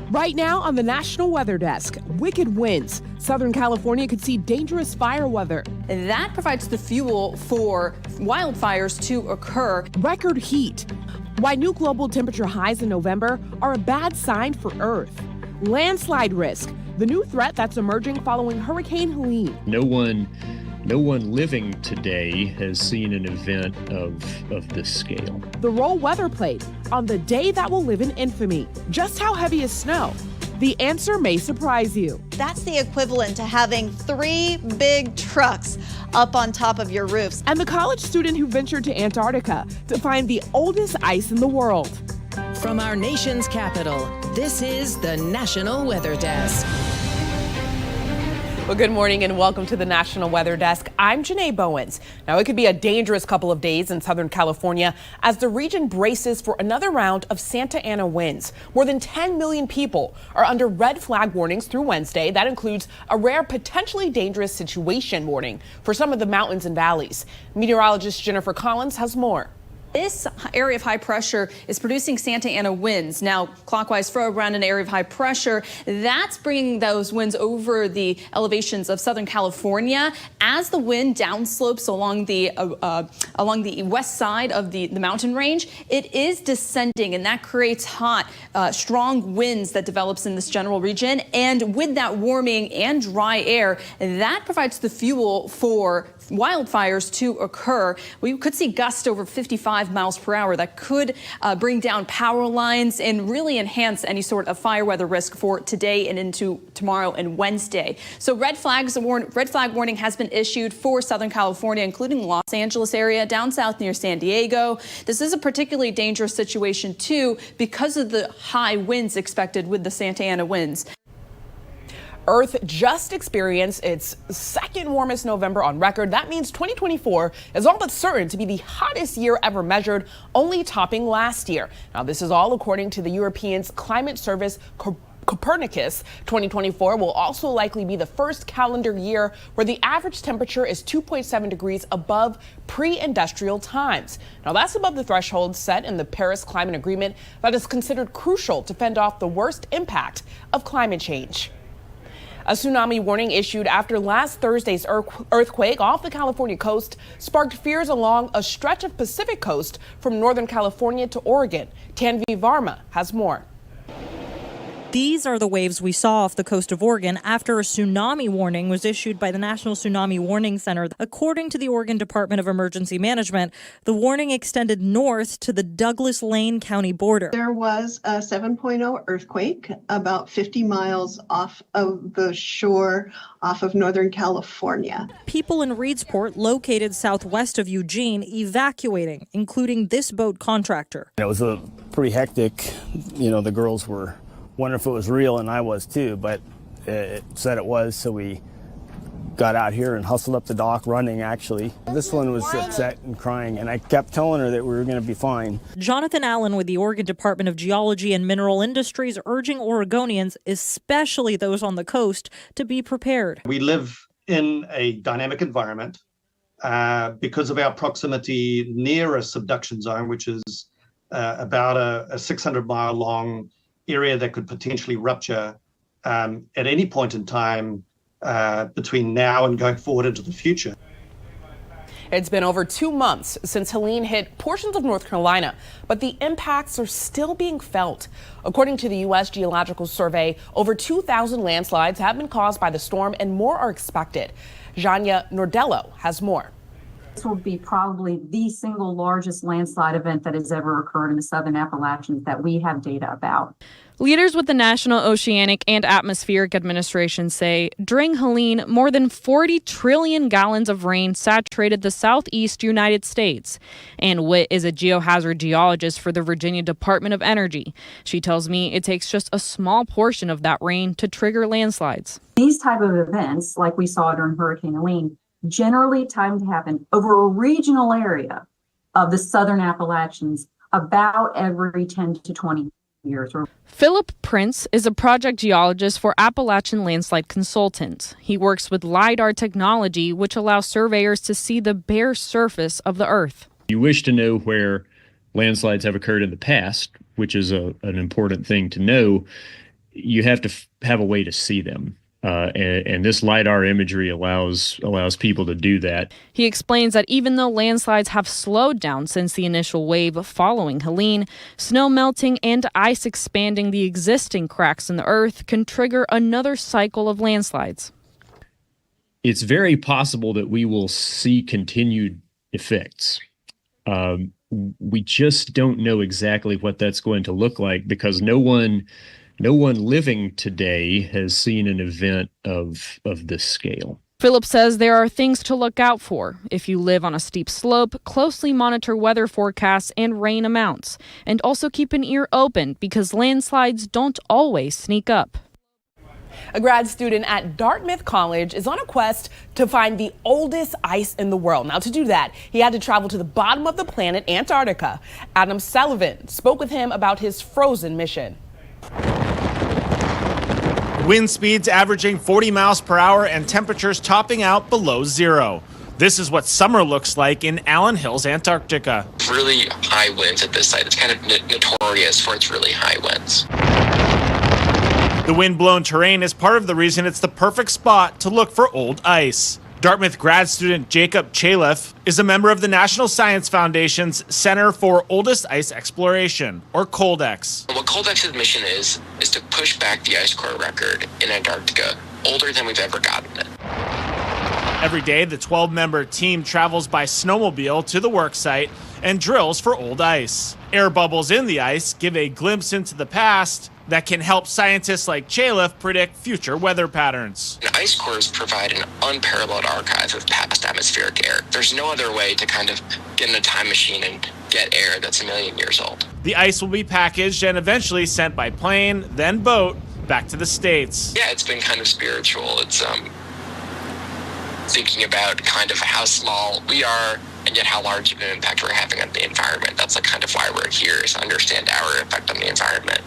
Right now on the National Weather Desk, wicked winds. Southern California could see dangerous fire weather. That provides the fuel for wildfires to occur. Record heat. Why new global temperature highs in November are a bad sign for Earth. Landslide risk, the new threat that's emerging following Hurricane Helene. No one living today has seen an event of this scale. The role weather played on the day that will live in infamy. Just how heavy is snow? The answer may surprise you. That's the equivalent to having 3 big trucks up on top of your roofs. And the college student who ventured to Antarctica to find the oldest ice in the world. From our nation's capital, this is the National Weather Desk. Well, good morning and welcome to the National Weather Desk. I'm Janae Bowens. Now, it could be a dangerous couple of days in Southern California as the region braces for another round of Santa Ana winds. More than 10 million people are under red flag warnings through Wednesday. That includes a rare, potentially dangerous situation warning for some of the mountains and valleys. Meteorologist Jennifer Collins has more. This area of high pressure is producing Santa Ana winds. Now, clockwise flow around an area of high pressure, that's bringing those winds over the elevations of Southern California. As the wind downslopes along the west side of the mountain range, it is descending, and that creates hot, strong winds that develops in this general region. And with that warming and dry air, that provides the fuel for wildfires to occur. We could see gusts over 55 miles per hour that could bring down power lines and really enhance any sort of fire weather risk for today and into tomorrow and Wednesday. So red flag warning has been issued for Southern California, including Los Angeles area, down south near San Diego. This is a particularly dangerous situation too because of the high winds expected with the Santa Ana winds. Earth just experienced its second warmest November on record. That means 2024 is all but certain to be the hottest year ever measured, only topping last year. Now, this is all according to the European's climate service Copernicus. 2024 will also likely be the first calendar year where the average temperature is 2.7 degrees above pre-industrial times. Now, that's above the threshold set in the Paris Climate Agreement that is considered crucial to fend off the worst impact of climate change. A tsunami warning issued after last Thursday's earthquake off the California coast sparked fears along a stretch of Pacific coast from Northern California to Oregon. Tanvi Varma has more. These are the waves we saw off the coast of Oregon after a tsunami warning was issued by the National Tsunami Warning Center. According to the Oregon Department of Emergency Management, the warning extended north to the Douglas-Lane County border. There was a 7.0 earthquake about 50 miles off of the shore off of Northern California. People in Reedsport, located southwest of Eugene, evacuating, including this boat contractor. It was a pretty hectic. The girls were wondering if it was real, and I was too, but it said it was, so we got out here and hustled up the dock, running actually. This one was upset and crying, and I kept telling her that we were going to be fine. Jonathan Allen with the Oregon Department of Geology and Mineral Industries urging Oregonians, especially those on the coast, to be prepared. We live in a dynamic environment because of our proximity near a subduction zone, which is about a 600-mile long area that could potentially rupture at any point in time between now and going forward into the future. It's been over 2 months since Helene hit portions of North Carolina, but the impacts are still being felt. According to the U.S. Geological Survey, over 2,000 landslides have been caused by the storm and more are expected. Janya Nordello has more. This will be probably the single largest landslide event that has ever occurred in the Southern Appalachians that we have data about. Leaders with the National Oceanic and Atmospheric Administration say during Helene, more than 40 trillion gallons of rain saturated the southeast United States. Ann Witt is a geohazard geologist for the Virginia Department of Energy. She tells me it takes just a small portion of that rain to trigger landslides. These type of events, like we saw during Hurricane Helene, generally time to happen over a regional area of the Southern Appalachians about every 10 to 20 years. Philip Prince is a project geologist for Appalachian Landslide Consultants. He works with LIDAR technology, which allows surveyors to see the bare surface of the Earth. You wish to know where landslides have occurred in the past, which is an important thing to know. you have to have a way to see them. And this LiDAR imagery allows people to do that. He explains that even though landslides have slowed down since the initial wave following Helene, snow melting and ice expanding the existing cracks in the earth can trigger another cycle of landslides. It's very possible that we will see continued effects. We just don't know exactly what that's going to look like because no one living today has seen an event of this scale. Philip says there are things to look out for. If you live on a steep slope, closely monitor weather forecasts and rain amounts. And also keep an ear open because landslides don't always sneak up. A grad student at Dartmouth College is on a quest to find the oldest ice in the world. Now, to do that, he had to travel to the bottom of the planet, Antarctica. Adam Sullivan spoke with him about his frozen mission. Wind speeds averaging 40 miles per hour and temperatures topping out below zero. This is what summer looks like in Allen Hills, Antarctica. Really high winds at this site. It's kind of notorious for its really high winds. The wind-blown terrain is part of the reason it's the perfect spot to look for old ice. Dartmouth grad student Jacob Chalef is a member of the National Science Foundation's Center for Oldest Ice Exploration, or COLDEX. What COLDEX's mission is to push back the ice core record in Antarctica, older than we've ever gotten it. Every day, the 12-member team travels by snowmobile to the work site and drills for old ice. Air bubbles in the ice give a glimpse into the past that can help scientists like Chalef predict future weather patterns. Ice cores provide an unparalleled archive of past atmospheric air. There's no other way to kind of get in a time machine and get air that's 1 million years old. The ice will be packaged and eventually sent by plane, then boat, back to the States. Yeah, it's been kind of spiritual. It's thinking about kind of how small we are and yet how large of an impact we're having on the environment. That's like kind of why we're here, is to understand our effect on the environment.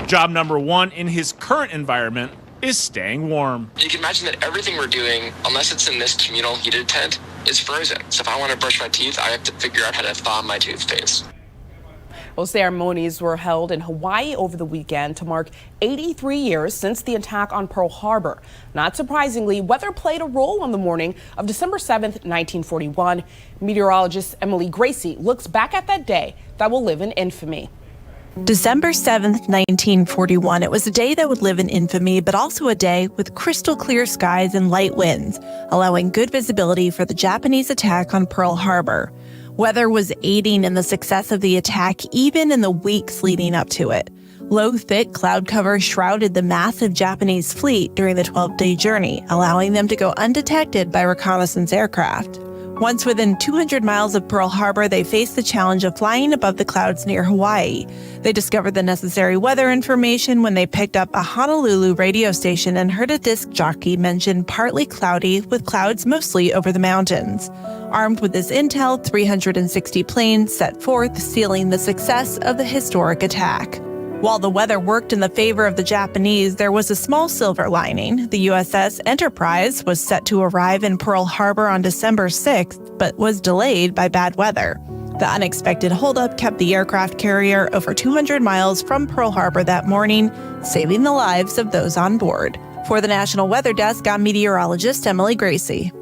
Job number one in his current environment is staying warm. You can imagine that everything we're doing, unless it's in this communal heated tent, is frozen. So if I want to brush my teeth, I have to figure out how to thaw my toothpaste. Well, ceremonies were held in Hawaii over the weekend to mark 83 years since the attack on Pearl Harbor. Not surprisingly, weather played a role on the morning of December 7th, 1941. Meteorologist Emily Gracie looks back at that day that will live in infamy. December 7th, 1941. It was a day that would live in infamy, but also a day with crystal clear skies and light winds, allowing good visibility for the Japanese attack on Pearl Harbor. Weather was aiding in the success of the attack even in the weeks leading up to it. Low, thick cloud cover shrouded the massive Japanese fleet during the 12-day journey, allowing them to go undetected by reconnaissance aircraft. Once within 200 miles of Pearl Harbor, they faced the challenge of flying above the clouds near Hawaii. They discovered the necessary weather information when they picked up a Honolulu radio station and heard a disc jockey mention partly cloudy with clouds mostly over the mountains. Armed with this intel, 360 planes set forth, sealing the success of the historic attack. While the weather worked in the favor of the Japanese, there was a small silver lining. The USS Enterprise was set to arrive in Pearl Harbor on December 6th, but was delayed by bad weather. The unexpected holdup kept the aircraft carrier over 200 miles from Pearl Harbor that morning, saving the lives of those on board. For the National Weather Desk, I'm meteorologist Emily Gracie.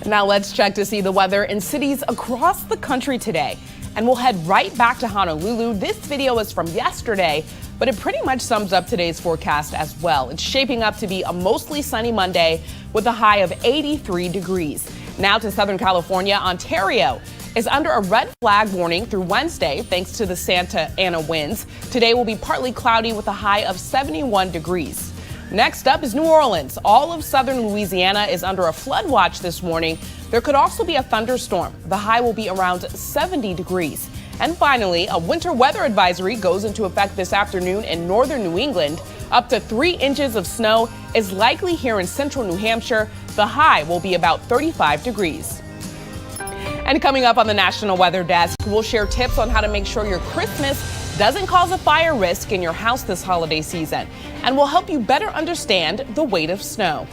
Now let's check to see the weather in cities across the country today. And we'll head right back to Honolulu. This video is from yesterday, but it pretty much sums up today's forecast as well. It's shaping up to be a mostly sunny Monday with a high of 83 degrees. Now to Southern California. Ontario is under a red flag warning through Wednesday thanks to the Santa Ana winds. Today will be partly cloudy with a high of 71 degrees. Next up is New Orleans. All of southern Louisiana is under a flood watch this morning. There could also be a thunderstorm. The high will be around 70 degrees. And finally, a winter weather advisory goes into effect this afternoon in northern New England. Up to 3 inches of snow is likely here in central New Hampshire. The high will be about 35 degrees. And coming up on the National Weather Desk, we'll share tips on how to make sure your Christmas doesn't cause a fire risk in your house this holiday season. And we'll help you better understand the weight of snow.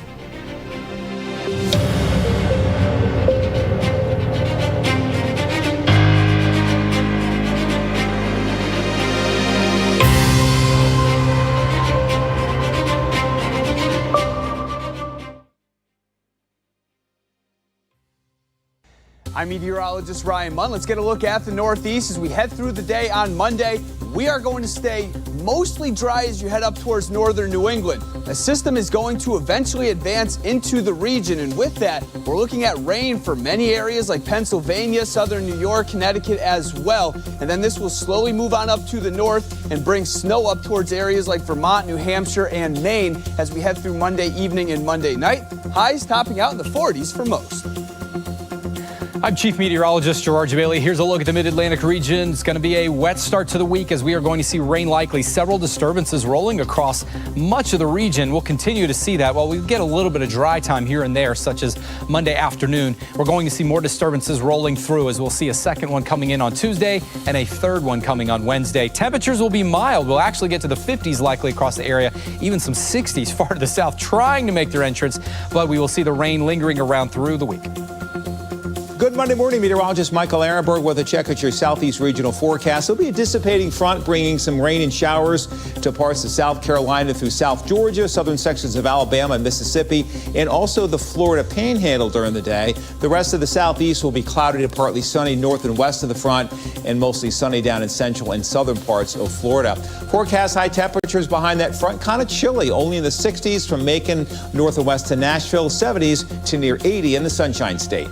I'm meteorologist Ryan Munn. Let's get a look at the Northeast as we head through the day on Monday. We are going to stay mostly dry as you head up towards northern New England. A system is going to eventually advance into the region, and with that, we're looking at rain for many areas like Pennsylvania, southern New York, Connecticut as well. And then this will slowly move on up to the north and bring snow up towards areas like Vermont, New Hampshire, and Maine as we head through Monday evening and Monday night. Highs topping out in the 40s for most. I'm Chief Meteorologist Gerard Jabali. Here's a look at the Mid-Atlantic region. It's going to be a wet start to the week as we are going to see rain likely. Several disturbances rolling across much of the region. We'll continue to see that while we get a little bit of dry time here and there, such as Monday afternoon. We're going to see more disturbances rolling through as we'll see a second one coming in on Tuesday and a third one coming on Wednesday. Temperatures will be mild. We'll actually get to the 50s likely across the area, even some 60s far to the south trying to make their entrance, but we will see the rain lingering around through the week. Good Monday morning, meteorologist Michael Arenberg with a check at your southeast regional forecast. There'll be a dissipating front bringing some rain and showers to parts of South Carolina through South Georgia, southern sections of Alabama and Mississippi, and also the Florida panhandle during the day. The rest of the southeast will be cloudy to partly sunny north and west of the front, and mostly sunny down in central and southern parts of Florida. Forecast high temperatures behind that front, kind of chilly, only in the 60s from Macon north and west to Nashville, 70s to near 80 in the Sunshine State.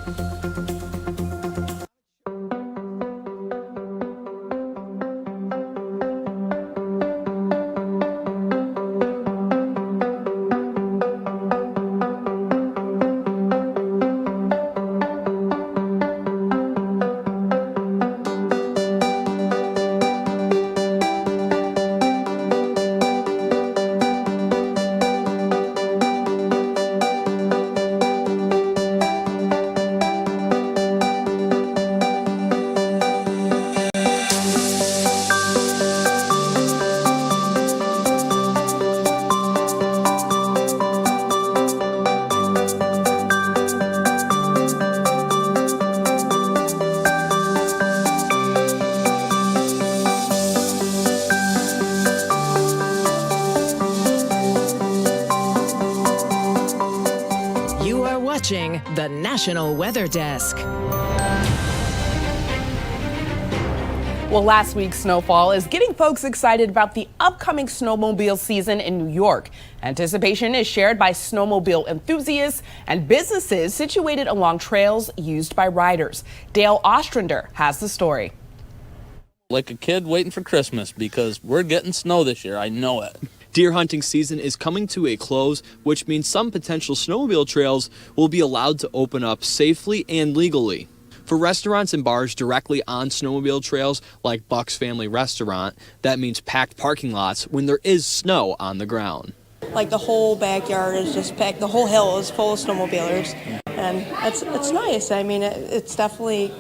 The National Weather Desk. Well, last week's snowfall is getting folks excited about the upcoming snowmobile season in New York. Anticipation is shared by snowmobile enthusiasts and businesses situated along trails used by riders. Dale Ostrander has the story. Like a kid waiting for Christmas because we're getting snow this year. I know it. Deer hunting season is coming to a close, which means some potential snowmobile trails will be allowed to open up safely and legally. For restaurants and bars directly on snowmobile trails like Buck's Family Restaurant, that means packed parking lots when there is snow on the ground. Like the whole backyard is just packed, the whole hill is full of snowmobilers, and it's nice. I mean, it's definitely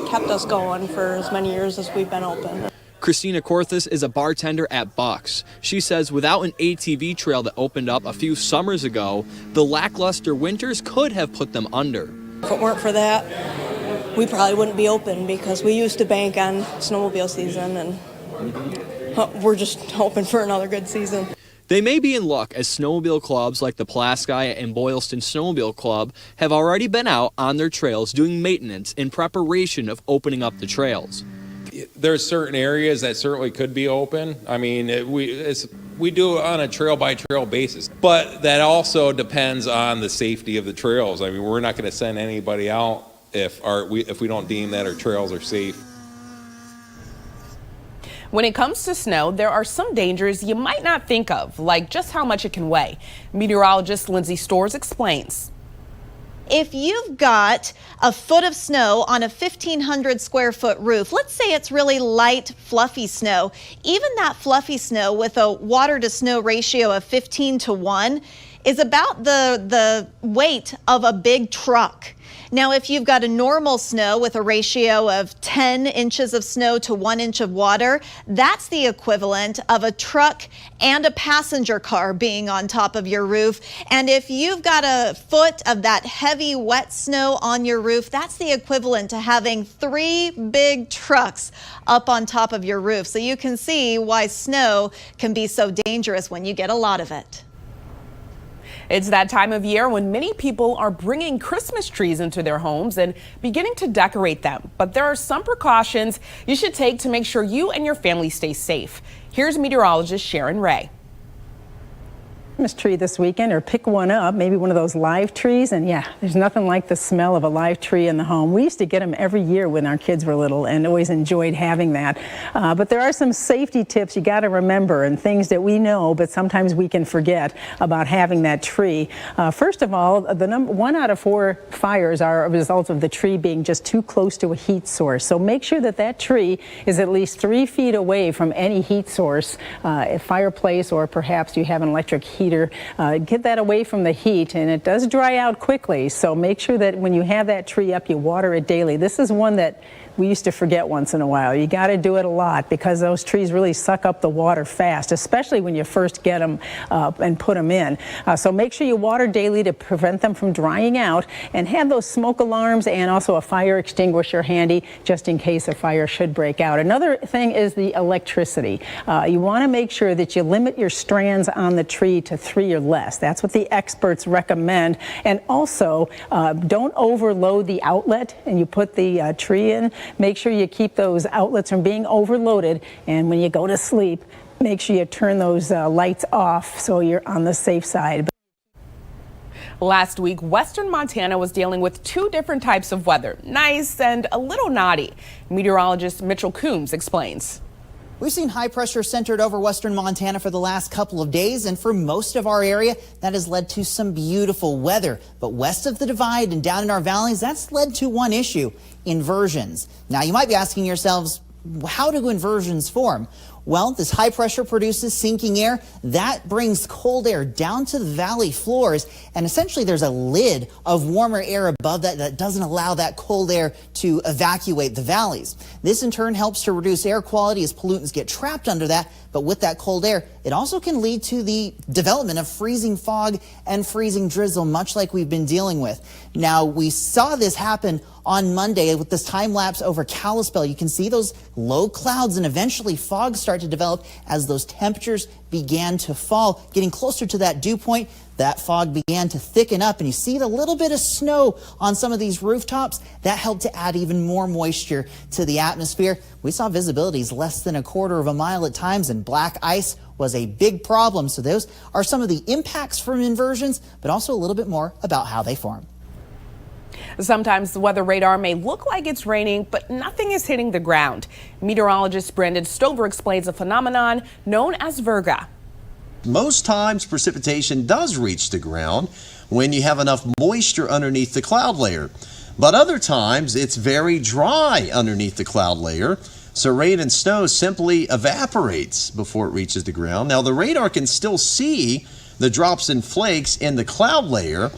kept us going for as many years as we've been open. Christina Corthus is a bartender at Buck's. She says without an ATV trail that opened up a few summers ago, the lackluster winters could have put them under. If it weren't for that, we probably wouldn't be open because we used to bank on snowmobile season, and we're just hoping for another good season. They may be in luck as snowmobile clubs like the Pulaski and Boylston Snowmobile Club have already been out on their trails doing maintenance in preparation of opening up the trails. There's certain areas that certainly could be open. I mean, we do it on a trail-by-trail basis, but that also depends on the safety of the trails. I mean, we're not going to send anybody out if we don't deem that our trails are safe. When it comes to snow, there are some dangers you might not think of, like just how much it can weigh. Meteorologist Lindsay Storrs explains. If you've got a foot of snow on a 1,500 square foot roof, let's say it's really light, fluffy snow, even that fluffy snow with a water to snow ratio of 15:1 is about the weight of a big truck. Now, if you've got a normal snow with a ratio of 10 inches of snow to 1 inch of water, that's the equivalent of a truck and a passenger car being on top of your roof. And if you've got a foot of that heavy, wet snow on your roof, that's the equivalent to having 3 big trucks up on top of your roof. So you can see why snow can be so dangerous when you get a lot of it. It's that time of year when many people are bringing Christmas trees into their homes and beginning to decorate them. But there are some precautions you should take to make sure you and your family stay safe. Here's meteorologist Sharon Ray. Christmas tree this weekend, or pick one up, maybe one of those live trees, and yeah, there's nothing like the smell of a live tree in the home. We used to get them every year when our kids were little and always enjoyed having that. But there are some safety tips you got to remember and things that we know, but sometimes we can forget about having that tree. First of all, 1 out of 4 fires are a result of the tree being just too close to a heat source. So make sure that that tree is at least 3 feet away from any heat source, a fireplace, or perhaps you have an electric heater. Get that away from the heat, and it does dry out quickly, so make sure that when you have that tree up, you water it daily. This is one that we used to forget once in a while. You got to do it a lot because those trees really suck up the water fast, especially when you first get them and put them in. So make sure you water daily to prevent them from drying out, and have those smoke alarms and also a fire extinguisher handy just in case a fire should break out. Another thing is the electricity. You want to make sure that you limit your strands on the tree to 3 or less. That's what the experts recommend. And also, don't overload the outlet and you put the tree in. Make sure you keep those outlets from being overloaded, and when you go to sleep, make sure you turn those lights off so you're on the safe side. Last week, western Montana was dealing with 2 different types of weather, nice and a little naughty. Meteorologist Mitchell Coombs explains. We've seen high pressure centered over western Montana for the last couple of days, and for most of our area, that has led to some beautiful weather. But west of the divide and down in our valleys, that's led to one issue: inversions. Now, you might be asking yourselves, how do inversions form? Well, this high pressure produces sinking air. That brings cold air down to the valley floors, and essentially there's a lid of warmer air above that doesn't allow that cold air to evacuate the valleys. This in turn helps to reduce air quality as pollutants get trapped under that, but with that cold air, it also can lead to the development of freezing fog and freezing drizzle, much like we've been dealing with. Now, we saw this happen on Monday with this time lapse over Kalispell. You can see those low clouds and eventually fog start to develop as those temperatures began to fall. Getting closer to that dew point, that fog began to thicken up, and you see the little bit of snow on some of these rooftops. That helped to add even more moisture to the atmosphere. We saw visibilities less than 1/4 of a mile at times, and black ice was a big problem. So those are some of the impacts from inversions, but also a little bit more about how they form. Sometimes the weather radar may look like it's raining, but nothing is hitting the ground. Meteorologist Brandon Stover explains a phenomenon known as virga. Most times precipitation does reach the ground when you have enough moisture underneath the cloud layer. But other times it's very dry underneath the cloud layer, so rain and snow simply evaporates before it reaches the ground. Now, the radar can still see the drops and flakes in the cloud layer,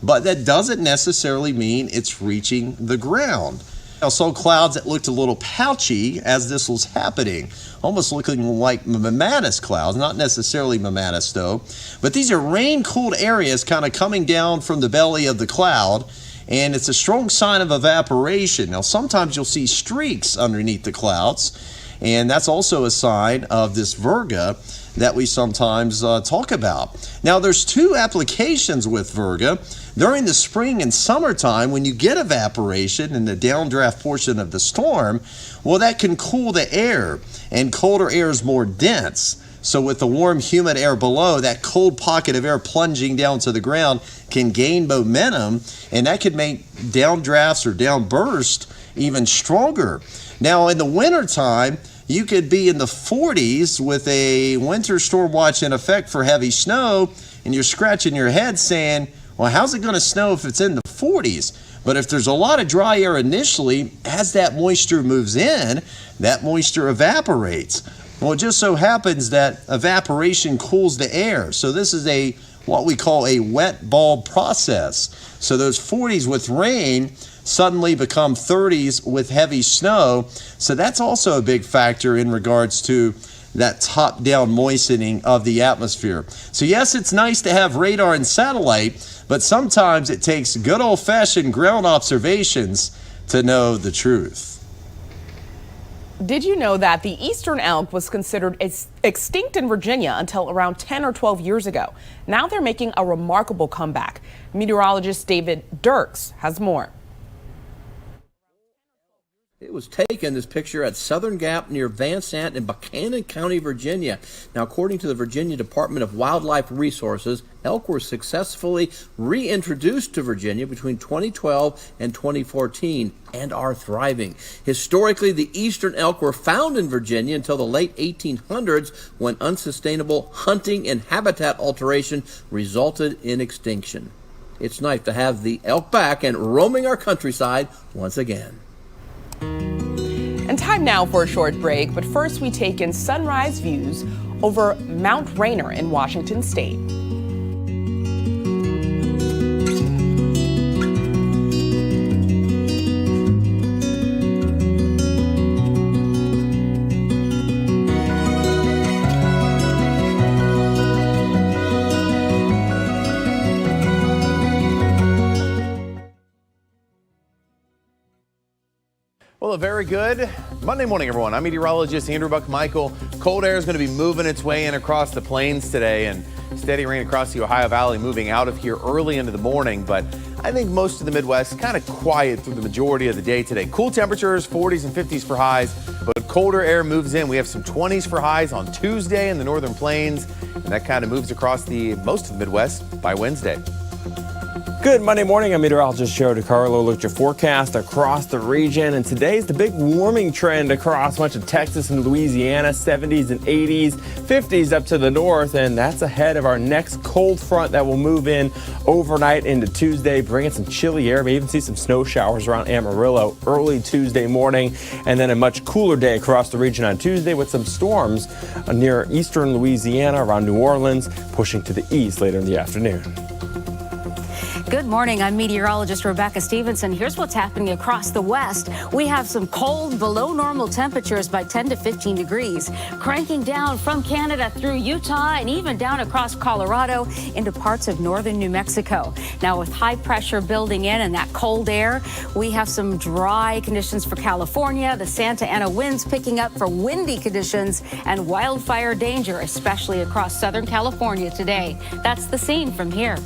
but that doesn't necessarily mean it's reaching the ground. I saw clouds that looked a little pouchy as this was happening, almost looking like mammatus clouds, not necessarily mammatus though, but these are rain-cooled areas kind of coming down from the belly of the cloud, and it's a strong sign of evaporation. Now, sometimes you'll see streaks underneath the clouds, and that's also a sign of this virga that we sometimes talk about. Now, there's 2 applications with virga. During the spring and summertime, when you get evaporation in the downdraft portion of the storm, well, that can cool the air, and colder air is more dense. So with the warm, humid air below, that cold pocket of air plunging down to the ground can gain momentum, and that could make downdrafts or downburst even stronger. Now, in the wintertime, you could be in the 40s with a winter storm watch in effect for heavy snow, and you're scratching your head saying, well, how's it going to snow if it's in the 40s? But if there's a lot of dry air initially, as that moisture moves in, that moisture evaporates. Well, it just so happens that evaporation cools the air. So this is what we call a wet bulb process. So those 40s with rain suddenly become 30s with heavy snow. So that's also a big factor in regards to that top-down moistening of the atmosphere. So yes, it's nice to have radar and satellite, but sometimes it takes good old-fashioned ground observations to know the truth. Did you know that the eastern elk was considered extinct in Virginia until around 10 or 12 years ago? Now they're making a remarkable comeback. Meteorologist David Dirks has more. It was taken, this picture, at Southern Gap near Van Sant in Buchanan County, Virginia. Now, according to the Virginia Department of Wildlife Resources, elk were successfully reintroduced to Virginia between 2012 and 2014 and are thriving. Historically, the eastern elk were found in Virginia until the late 1800s when unsustainable hunting and habitat alteration resulted in extinction. It's nice to have the elk back and roaming our countryside once again. And time now for a short break, but first we take in sunrise views over Mount Rainier in Washington State. Well, a very good Monday morning, everyone. I'm meteorologist Andrew Buck-Michael. Cold air is going to be moving its way in across the plains today, and steady rain across the Ohio Valley moving out of here early into the morning. But I think most of the Midwest kind of quiet through the majority of the day today. Cool temperatures, 40s and 50s for highs, but colder air moves in. We have some 20s for highs on Tuesday in the northern plains, and that kind of moves across most of the Midwest by Wednesday. Good Monday morning. I'm meteorologist Joe DiCarlo. Look at your forecast across the region, and today's the big warming trend across much of Texas and Louisiana. 70s and 80s, 50s up to the north, and that's ahead of our next cold front that will move in overnight into Tuesday, bringing some chilly air. May even see some snow showers around Amarillo early Tuesday morning, and then a much cooler day across the region on Tuesday with some storms near eastern Louisiana around New Orleans, pushing to the east later in the afternoon. Good morning. I'm meteorologist Rebecca Stevenson. Here's what's happening across the West. We have some cold, below normal temperatures by 10 to 15 degrees, cranking down from Canada through Utah and even down across Colorado into parts of northern New Mexico. Now, with high pressure building in and that cold air, we have some dry conditions for California. The Santa Ana winds picking up for windy conditions and wildfire danger, especially across Southern California today. That's the scene from here.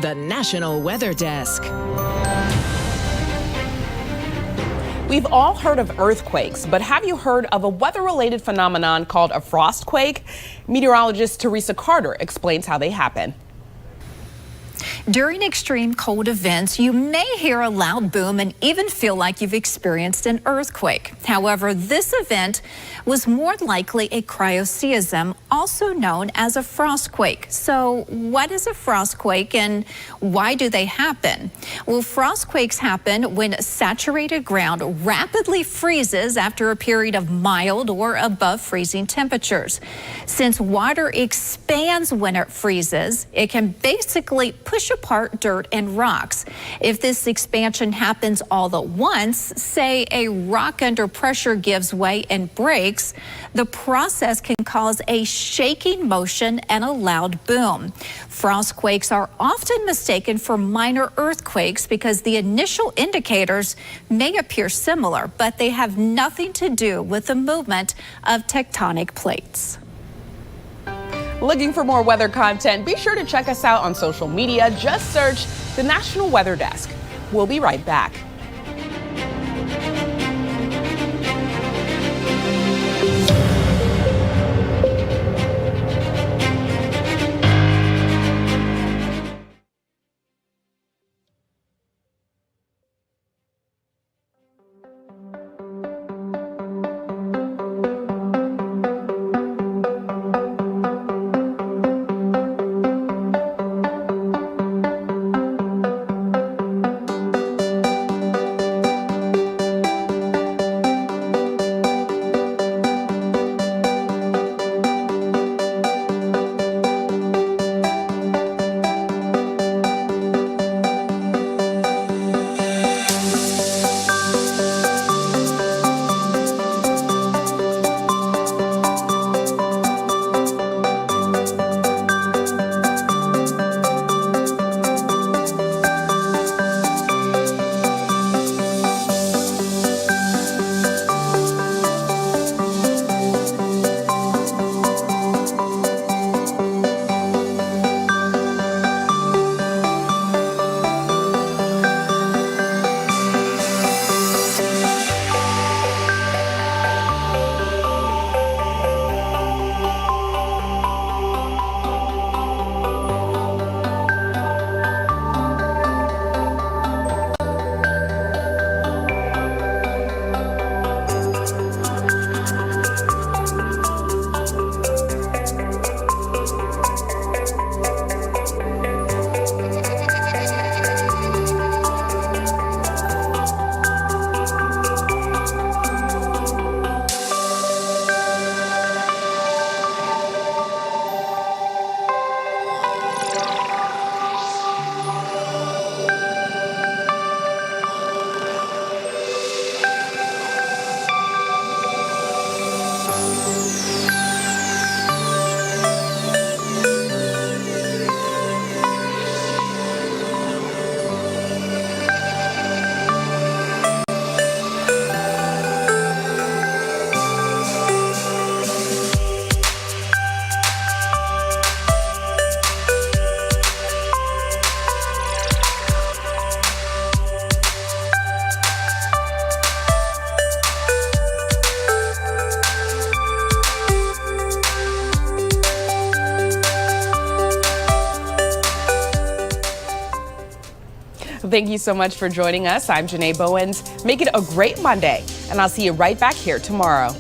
The National Weather Desk. We've all heard of earthquakes, but have you heard of a weather-related phenomenon called a frostquake? Meteorologist Teresa Carter explains how they happen. During extreme cold events, you may hear a loud boom and even feel like you've experienced an earthquake. However, this event was more likely a cryoseism, also known as a frostquake. So what is a frostquake and why do they happen? Well, frostquakes happen when saturated ground rapidly freezes after a period of mild or above freezing temperatures. Since water expands when it freezes, it can basically push apart dirt and rocks. If this expansion happens all at once, say a rock under pressure gives way and breaks, the process can cause a shaking motion and a loud boom. Frostquakes are often mistaken for minor earthquakes because the initial indicators may appear similar, but they have nothing to do with the movement of tectonic plates. Looking for more weather content? Be sure to check us out on social media. Just search the National Weather Desk. We'll be right back. Thank you so much for joining us. I'm Janae Bowens. Make it a great Monday, and I'll see you right back here tomorrow.